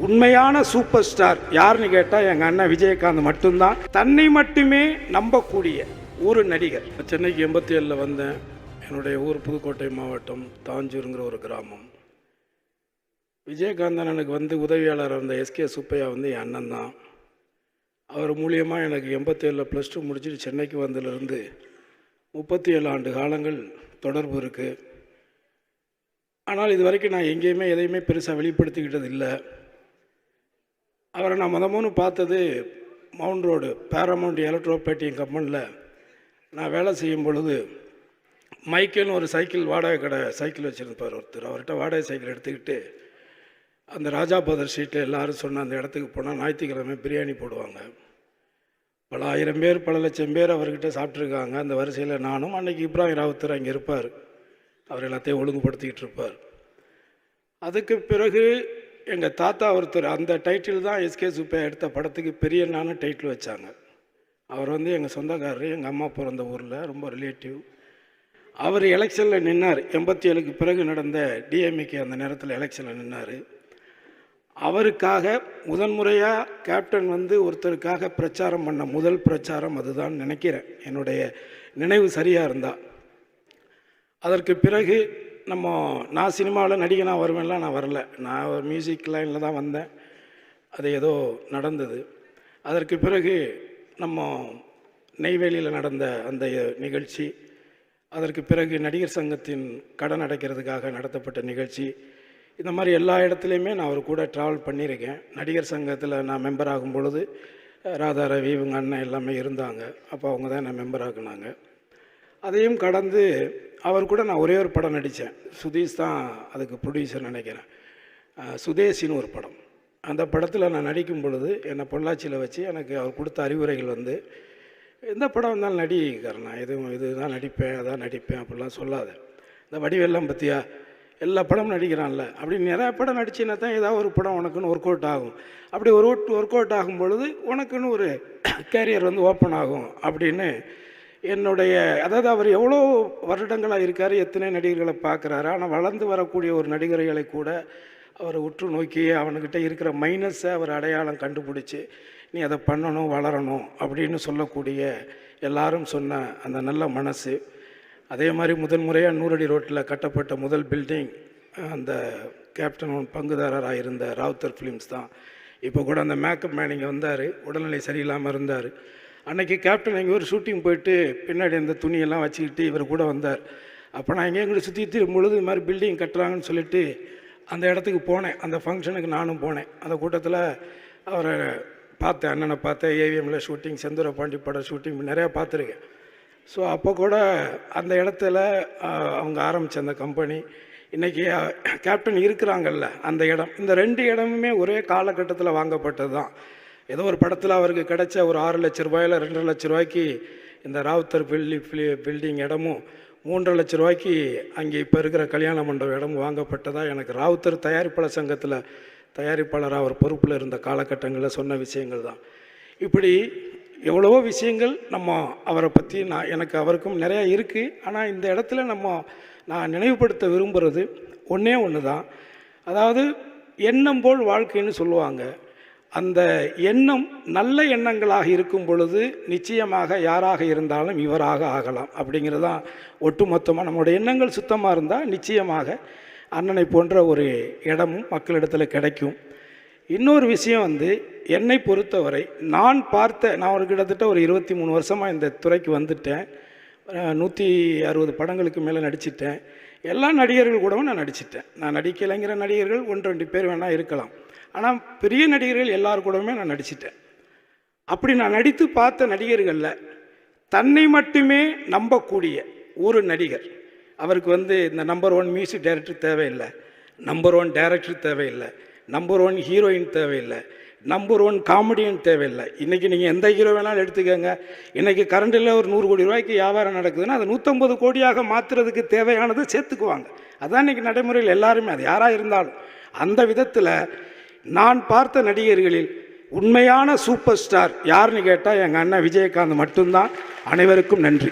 உண்மையான super star யாருன்னு கேட்டால் எங்கள் அண்ணன் விஜயகாந்த் மட்டும்தான். தன்னை மட்டுமே நம்பக்கூடிய ஒரு நடிகர். சென்னைக்கு 87 வந்தேன். என்னுடைய ஊர் புதுக்கோட்டை மாவட்டம் தாஞ்சூருங்கிற ஒரு கிராமம். விஜயகாந்த் எனக்கு உதவியாளர் வந்த எஸ்கே சுப்பையா என் அண்ணன் தான். அவர் மூலியமாக எனக்கு 87 +2 முடிச்சுட்டு சென்னைக்கு வந்ததுலேருந்து 37 ஆண்டு காலங்கள் தொடர்பு இருக்குது. ஆனால் இது வரைக்கும் நான் எங்கேயுமே எதையுமே பெருசாக வெளிப்படுத்திக்கிட்டது இல்லை. அவரை நான் முதல்ல பார்த்தது மவுண்ட் ரோடு பேரமௌண்ட் எலக்ட்ரோபேட்டிங் கம்பெனியில் நான் வேலை செய்யும் பொழுது மைக்கேல்னு ஒரு சைக்கிள் வாடகை கடை சைக்கிள் வச்சுருப்பார் ஒருத்தர். அவர்கிட்ட வாடகை சைக்கிள் எடுத்துக்கிட்டு அந்த ராஜா பதர் ஸ்ட்ரீட்டில் எல்லோரும் சொன்ன அந்த இடத்துக்கு போனால் ஞாயிற்றுக்கிழமை பிரியாணி போடுவாங்க. பல ஆயிரம் பேர் பல லட்சம் பேர் அவர்கிட்ட சாப்பிட்ருக்காங்க. அந்த வரிசையில் நானும். அன்றைக்கி இப்ராஹிம் ராவுத்தர் அங்கே இருப்பார். அவர் எல்லாத்தையும் ஒழுங்குபடுத்திக்கிட்டு இருப்பார். அதுக்கு பிறகு எங்கள் தாத்தா ஒருத்தர், அந்த டைட்டில் தான் எஸ்கே சுப்பையா எடுத்த படத்துக்கு பெரியண்ணான்னு டைட்டில் வச்சாங்க. அவர் எங்கள் சொந்தக்காரர், எங்கள் அம்மா பிறந்த ஊரில் ரொம்ப ரிலேட்டிவ். அவர் எலெக்ஷனில் நின்னார். 87க்கு பிறகு நடந்த டிஎம்கே அந்த நேரத்தில் எலெக்ஷனில் நின்னார். அவருக்காக முதன்முறையாக கேப்டன் ஒருத்தருக்காக பிரச்சாரம் பண்ண முதல் பிரச்சாரம் அதுதான் நினைக்கிறேன், என்னுடைய நினைவு சரியாக இருந்தால். அதற்கு பிறகு நான் சினிமாவில் நடிகனாக வருவேன்லாம் நான் வரல. நான் ஒரு மியூசிக் லைனில் தான் வந்தேன். அது ஏதோ நடந்தது. அதற்கு பிறகு நெய்வேலியில் நடந்த அந்த நிகழ்ச்சி, அதற்கு பிறகு நடிகர் சங்கத்தின் கடன் அடைக்கிறதுக்காக நடத்தப்பட்ட நிகழ்ச்சி, இந்த மாதிரி எல்லா இடத்துலையுமே நான் அவர் கூட ட்ராவல் பண்ணியிருக்கேன். நடிகர் சங்கத்தில் நான் மெம்பர் ஆகும் பொழுது ராதா ரவி இவங்க அண்ணன் எல்லாமே இருந்தாங்க. அப்போ அவங்க தான் என்னை மெம்பர் ஆக்குனாங்க. அதையும் கடந்து அவர் கூட நான் ஒரே ஒரு படம் நடித்தேன். சுதீஷ் தான் அதுக்கு ப்ரொடியூசர் நினைக்கிறேன். சுதேசின்னு ஒரு படம். அந்த படத்தில் நான் நடிக்கும் பொழுது என்னை பொள்ளாச்சியில் வச்சு எனக்கு அவர் கொடுத்த அறிவுரைகள் எந்த படம் வந்தாலும் நடிகரணா, இதுதான் நடிப்பேன் அதான் நடிப்பேன் அப்படிலாம் சொல்லாத. இந்த வடிவெல்லாம் பற்றியா எல்லா படமும் நடிக்கிறான்ல, அப்படி நிறையா படம் நடிச்சின்னா தான் ஏதாவது ஒரு படம் உனக்குன்னு ஒர்க் அவுட் ஆகும். அப்படி ஒர்க் அவுட் ஆகும் பொழுது உனக்குன்னு ஒரு கேரியர் ஓப்பன் ஆகும் அப்படின்னு என்னுடைய, அதாவது அவர் எவ்வளோ வருடங்களாக இருக்கார், எத்தனை நடிகர்களை பார்க்குறாரு. ஆனால் வளர்ந்து வரக்கூடிய ஒரு நடிகர்களை கூட அவர் உற்று நோக்கி அவனுக்கிட்ட இருக்கிற மைனஸை அவர் அடையாளம் கண்டுபிடிச்சி நீ அதை பண்ணணும் வளரணும் அப்படின்னு சொல்லக்கூடிய எல்லாரும் சொன்ன அந்த நல்ல மனசு. அதே மாதிரி முதன்முறையாக 100 அடி ரோட்டில் கட்டப்பட்ட முதல் பில்டிங் அந்த கேப்டன் பங்குதாரராக இருந்த ராவுத்தர் ஃபிலிம்ஸ் தான். இப்போ கூட அந்த மேக்கப் மேன் இங்கே வந்தார், உடல்நிலை சரியில்லாமல் இருந்தார். அன்றைக்கி கேப்டன் எங்கே ஒரு ஷூட்டிங் போயிட்டு பின்னாடி அந்த துணியெல்லாம் வச்சுக்கிட்டு இவர் கூட வந்தார். அப்போ நான் எங்கேயும் சுற்றி பொழுது இது மாதிரி பில்டிங் கட்டுறாங்கன்னு சொல்லிட்டு அந்த இடத்துக்கு போனேன். அந்த ஃபங்க்ஷனுக்கு நானும் போனேன். அந்த கூட்டத்தில் அவரை பார்த்தேன், அண்ணனை பார்த்தேன். ஏவிஎம்மில் ஷூட்டிங், செந்தூர பாண்டி படம் ஷூட்டிங் நிறையா பார்த்துருக்கேன். ஸோ அப்போ கூட அந்த இடத்துல அவங்க ஆரம்பித்த அந்த கம்பெனி இன்றைக்கி கேப்டன் இருக்கிறாங்கல்ல அந்த இடம், இந்த 2 இடமுமே ஒரே காலகட்டத்தில் வாங்கப்பட்டது தான். ஏதோ ஒரு படத்தில் அவருக்கு கிடைச்ச ஒரு 6 லட்ச ரூபாயில் 2.5 லட்ச ரூபாய்க்கு இந்த ராவுத்தர் பில்டிங் இடமும் 3.5 லட்ச ரூபாய்க்கு அங்கே இப்போ இருக்கிற கல்யாண மண்டபம் இடமும் வாங்கப்பட்டதாக எனக்கு ராவுத்தர் தயாரிப்பாளர் சங்கத்தில் தயாரிப்பாளராக அவர் பொறுப்பில் இருந்த காலகட்டங்களில் சொன்ன விஷயங்கள் தான். இப்படி எவ்வளவோ விஷயங்கள் அவரை பற்றி எனக்கு அவருக்கும் நிறையா இருக்குது. ஆனால் இந்த இடத்துல நான் நினைவுபடுத்த விரும்புகிறது ஒன்று தான். அதாவது எண்ணம் போல் வாழ்க்கைன்னு சொல்லுவாங்க. அந்த எண்ணம் நல்ல எண்ணங்களாக இருக்கும் பொழுது நிச்சயமாக யாராக இருந்தாலும் இவராக ஆகலாம் அப்படிங்கிறது தான் ஒட்டுமொத்தமாக. நம்மளுடைய எண்ணங்கள் சுத்தமாக இருந்தால் நிச்சயமாக அண்ணனை போன்ற ஒரு இடமும் மக்களிடத்தில் கிடைக்கும். இன்னொரு விஷயம் என்னை பொறுத்தவரை நான் ஒரு கிட்டத்தட்ட ஒரு 23 வருஷமாக இந்த துறைக்கு வந்துட்டேன். 160 படங்களுக்கு மேலே நடிச்சிட்டேன். எல்லா நடிகர்கள் கூடவும் நான் நடிச்சிட்டேன். நான் நடிக்கலைங்கிற நடிகர்கள் 1-2 பேர் வேணால் இருக்கலாம். ஆனால் பெரிய நடிகர்கள் எல்லார் கூடவுமே நான் நடிச்சிட்டேன். அப்படி நான் நடித்து பார்த்த நடிகர்களில் தன்னை மட்டுமே நம்பக்கூடிய ஒரு நடிகர், அவருக்கு இந்த நம்பர் 1 மியூசிக் டைரக்டர் தேவையில்லை, நம்பர் 1 டைரக்டர் தேவையில்லை, நம்பர் 1 ஹீரோயின் தேவையில்லை, நம்பர் 1 காமெடியன் தேவையில்லை. இன்றைக்கி நீங்கள் எந்த ஹீரோ வேணாலும் எடுத்துக்கோங்க. இன்றைக்கி கரண்டில் ஒரு 100 கோடி ரூபாய்க்கு வியாபாரம் நடக்குதுன்னா அது 150 கோடியாக மாற்றுறதுக்கு தேவையானது சேர்த்துக்குவாங்க. அதுதான் இன்றைக்கி நடைமுறையில் எல்லாருமே, அது யாராக இருந்தாலும். அந்த விதத்தில் நான் பார்த்த நடிகர்களில் உண்மையான சூப்பர் ஸ்டார் யாருன்னு கேட்டால் எங்கள் அண்ணன் விஜயகாந்த் மட்டும்தான். அனைவருக்கும் நன்றி.